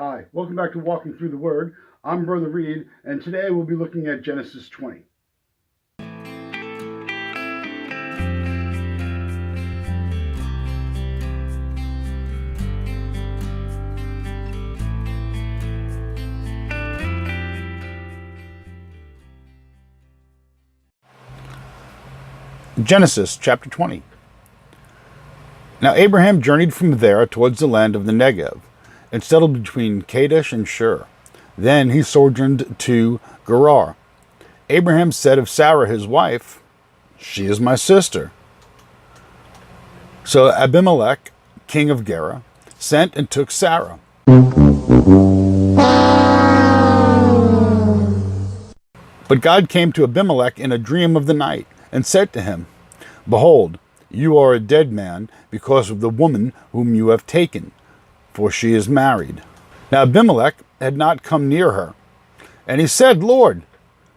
Hi, welcome back to Walking Through the Word. I'm Brother Reed, and today we'll be looking at Genesis 20. Genesis chapter 20. Now Abraham journeyed from there towards the land of the Negev, and settled between Kadesh and Shur. Then he sojourned to Gerar. Abraham said of Sarah his wife, "She is my sister." So Abimelech, king of Gerar, sent and took Sarah. But God came to Abimelech in a dream of the night, and said to him, "Behold, you are a dead man because of the woman whom you have taken, for she is married." Now Abimelech had not come near her. And he said, "Lord,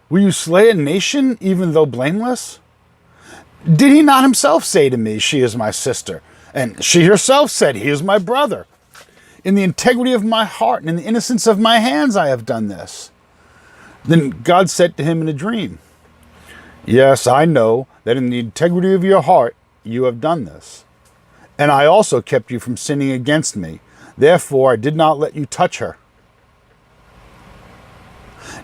will you slay a nation even though blameless? Did he not himself say to me, 'She is my sister'? And she herself said, 'He is my brother'? In the integrity of my heart and in the innocence of my hands I have done this." Then God said to him in a dream, "Yes, I know that in the integrity of your heart you have done this. And I also kept you from sinning against me. Therefore I did not let you touch her.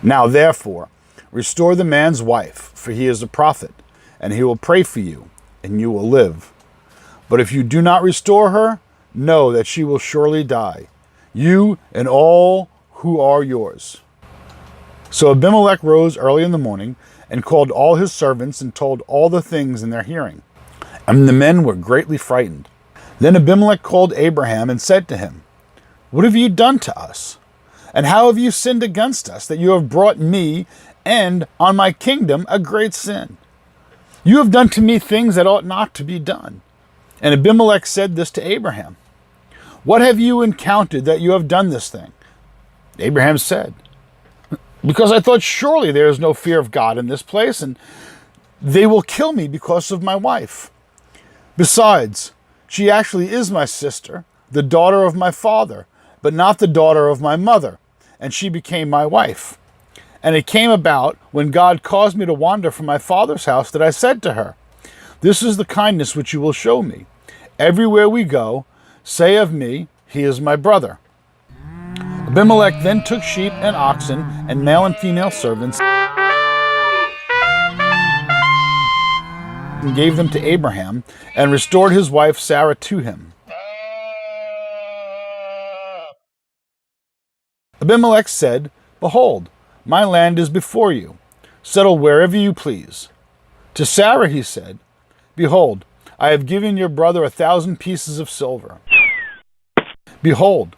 Now therefore, restore the man's wife, for he is a prophet, and he will pray for you, and you will live. But if you do not restore her, know that she will surely die, you and all who are yours." So Abimelech rose early in the morning, and called all his servants, and told all the things in their hearing. And the men were greatly frightened. Then Abimelech called Abraham and said to him, "What have you done to us? And how have you sinned against us, that you have brought me and on my kingdom a great sin? You have done to me things that ought not to be done." And Abimelech said this to Abraham, "What have you encountered that you have done this thing?" Abraham said, "Because I thought, surely there is no fear of God in this place, and they will kill me because of my wife. Besides, she actually is my sister, the daughter of my father, but not the daughter of my mother, and she became my wife. And it came about, when God caused me to wander from my father's house, that I said to her, 'This is the kindness which you will show me. Everywhere we go, say of me, he is my brother.' Abimelech then took sheep and oxen and male and female servants and gave them to Abraham, and restored his wife Sarah to him. Abimelech said, 'Behold, my land is before you. Settle wherever you please.' To Sarah he said, 'Behold, I have given your brother 1,000 pieces of silver. Behold,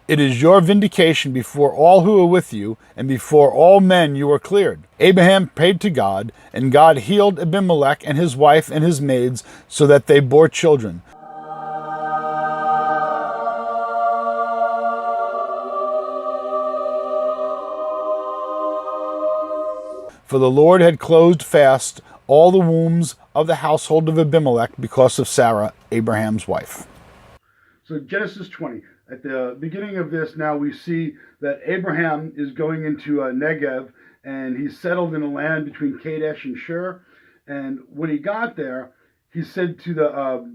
it is your vindication before all who are with you, and before all men you are cleared.' Abraham prayed to God, and God healed Abimelech and his wife and his maids, so that they bore children. For the Lord had closed fast all the wombs of the household of Abimelech because of Sarah, Abraham's wife." So Genesis 20. At the beginning of this, now we see that Abraham is going into Negev, and he's settled in a land between Kadesh and Shur. And when he got there, he said to the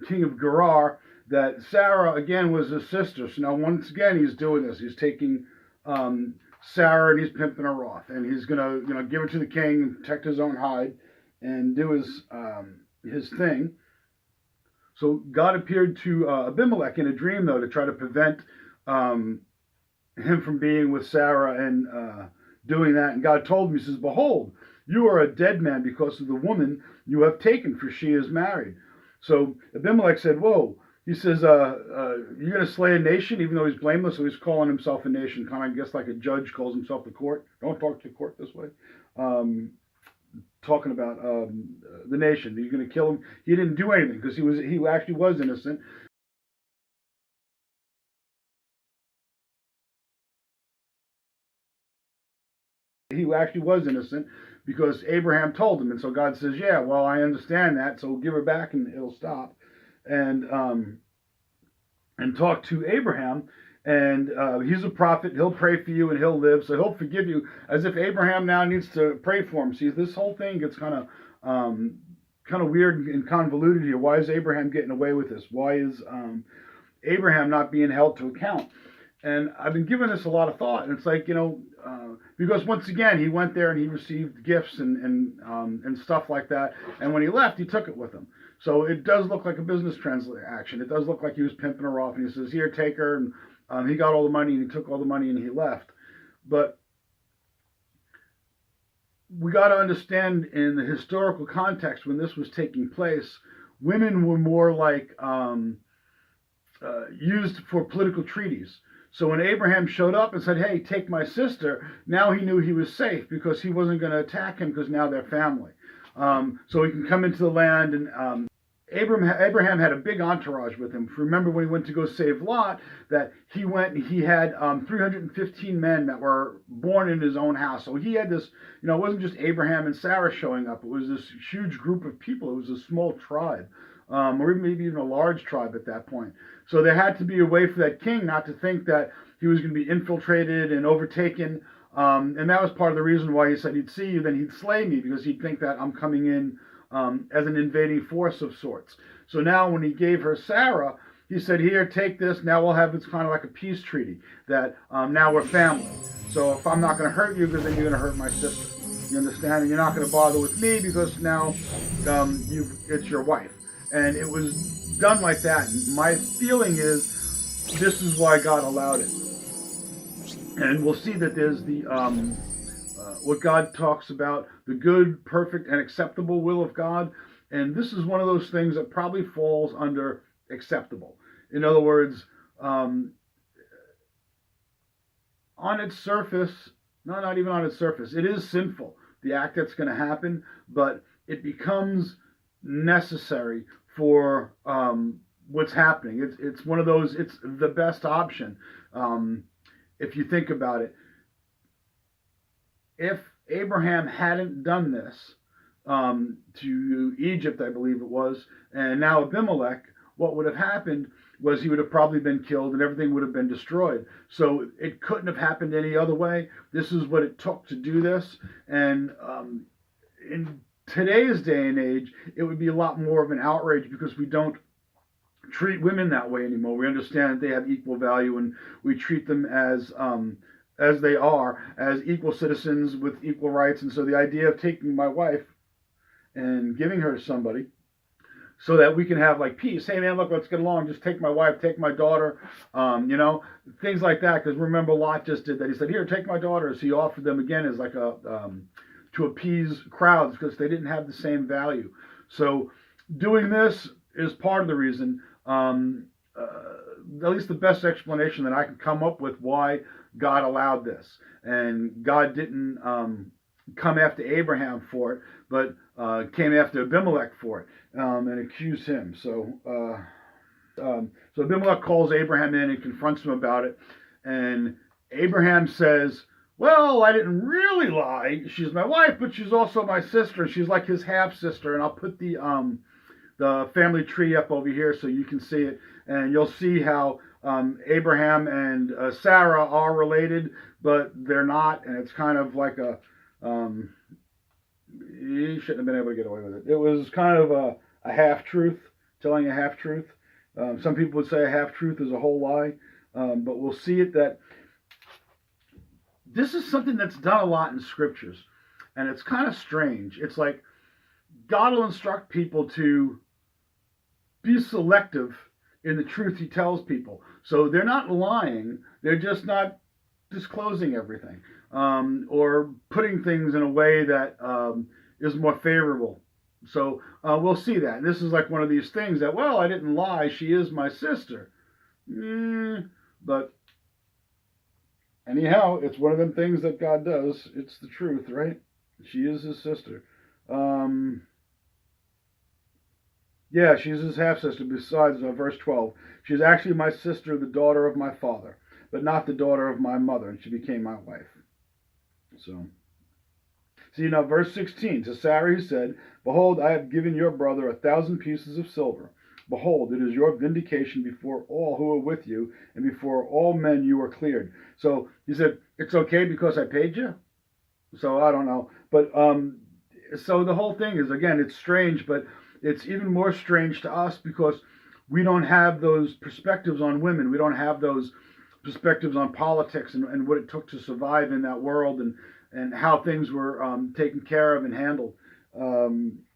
king of Gerar that Sarah, again, was his sister. So now once again, he's doing this. He's taking Sarah and he's pimping her off. And he's going to give her to the king and protect his own hide and do his thing. So God appeared to Abimelech in a dream, though, to try to prevent him from being with Sarah and doing that. And God told him, he says, "Behold, you are a dead man because of the woman you have taken, for she is married." So Abimelech said, "Whoa." He says, "You're going to slay a nation, even though he's blameless." So he's calling himself a nation, kind of, I guess, like a judge calls himself the court. Don't talk to the court this way. Talking about the nation. You're going to kill him. He didn't do anything because he actually was innocent. He actually was innocent because Abraham told him. And so God says, "Yeah, well, I understand that. So give her back and it'll stop." And talk to Abraham. and he's a prophet. He'll pray for you and he'll live, so he'll forgive you. As if Abraham now needs to pray for him. See, this whole thing gets kind of weird and convoluted here. Why is Abraham getting away with this? Why is Abraham not being held to account? And I've been giving this a lot of thought, and it's like, because once again he went there and he received gifts and stuff like that, and when he left, he took it with him. So it does look like a business transaction. It does look like he was pimping her off, and he says, "Here, take her," and he got all the money, and he took all the money, and he left. But we got to understand in the historical context when this was taking place, women were more like used for political treaties. So when Abraham showed up and said, "Hey, take my sister," now he knew he was safe because he wasn't going to attack him because now they're family. So he can come into the land, and Abraham had a big entourage with him. Remember when he went to go save Lot, that he went and he had 315 men that were born in his own house. So he had this, it wasn't just Abraham and Sarah showing up. It was this huge group of people. It was a small tribe, or maybe even a large tribe at that point. So there had to be a way for that king not to think that he was going to be infiltrated and overtaken. And that was part of the reason why he said he'd see you, then he'd slay me, because he'd think that I'm coming in as an invading force of sorts. So now when he gave her Sarah, he said, "Here, take this. Now we'll have it's kind of like a peace treaty that now we're family. So if I'm not going to hurt you, because then you're going to hurt my sister. You understand? And you're not going to bother with me because now it's your wife." And it was done like that. And my feeling is this is why God allowed it. And we'll see that there's the what God talks about, the good, perfect, and acceptable will of God. And this is one of those things that probably falls under acceptable. In other words, on its surface, no, not even on its surface, it is sinful, the act that's going to happen, but it becomes necessary for what's happening. It's one of those, it's the best option. If you think about it, if Abraham hadn't done this to Egypt, I believe it was, and now Abimelech, what would have happened was he would have probably been killed and everything would have been destroyed. So it couldn't have happened any other way. This is what it took to do this. And in today's day and age, it would be a lot more of an outrage because we don't treat women that way anymore. We understand that they have equal value, and we treat them as they are, as equal citizens with equal rights. And so the idea of taking my wife and giving her to somebody so that we can have like peace. Hey man, look, let's get along. Just take my wife, take my daughter, things like that. Because remember, Lot just did that. He said, "Here, take my daughters." He offered them again as like to appease crowds because they didn't have the same value. So doing this is part of the reason, at least the best explanation that I can come up with why God allowed this. And God didn't come after Abraham for it, but came after Abimelech for it and accused him. So Abimelech calls Abraham in and confronts him about it. And Abraham says, "Well, I didn't really lie. She's my wife, but she's also my sister. She's like his half-sister." And I'll put the family tree up over here so you can see it. And you'll see how Abraham and Sarah are related, but they're not. And it's kind of like he shouldn't have been able to get away with it. It was kind of a half-truth, telling a half-truth. Some people would say a half-truth is a whole lie. But we'll see it that this is something that's done a lot in scriptures. And it's kind of strange. It's like God will instruct people to be selective in the truth he tells people. So they're not lying. They're just not disclosing everything or putting things in a way that is more favorable. So we'll see that. And this is like one of these things that, well, I didn't lie. She is my sister. But anyhow, it's one of them things that God does. It's the truth, right? She is his sister. Yeah, she's his half-sister. Besides, verse 12, she's actually my sister, the daughter of my father, but not the daughter of my mother, and she became my wife. So, see now, verse 16, to Sarah he said, "Behold, I have given your brother 1,000 pieces of silver. Behold, it is your vindication before all who are with you, and before all men you are cleared. So he said, it's okay because I paid you? So I don't know. But so the whole thing is, again, it's strange, but it's even more strange to us because we don't have those perspectives on women. We don't have those perspectives on politics and what it took to survive in that world, and how things were taken care of and handled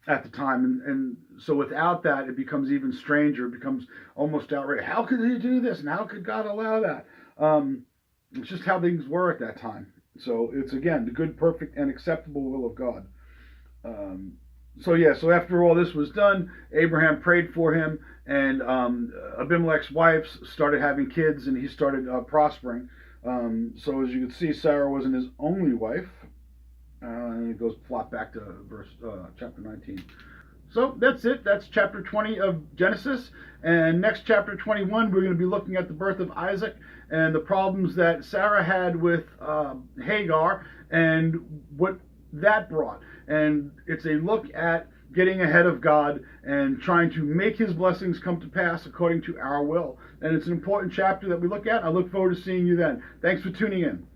at the time. And so without that, it becomes even stranger. It becomes almost outrageous. How could he do this? And how could God allow that? It's just how things were at that time. So it's, again, the good, perfect, and acceptable will of God. So after all this was done, Abraham prayed for him, and Abimelech's wives started having kids, and he started prospering. So as you can see, Sarah wasn't his only wife. And it goes plot back to chapter 19. So that's it. That's chapter 20 of Genesis. And next, chapter 21, we're going to be looking at the birth of Isaac and the problems that Sarah had with Hagar and what that brought. And it's a look at getting ahead of God and trying to make his blessings come to pass according to our will. And it's an important chapter that we look at. I look forward to seeing you then. Thanks for tuning in.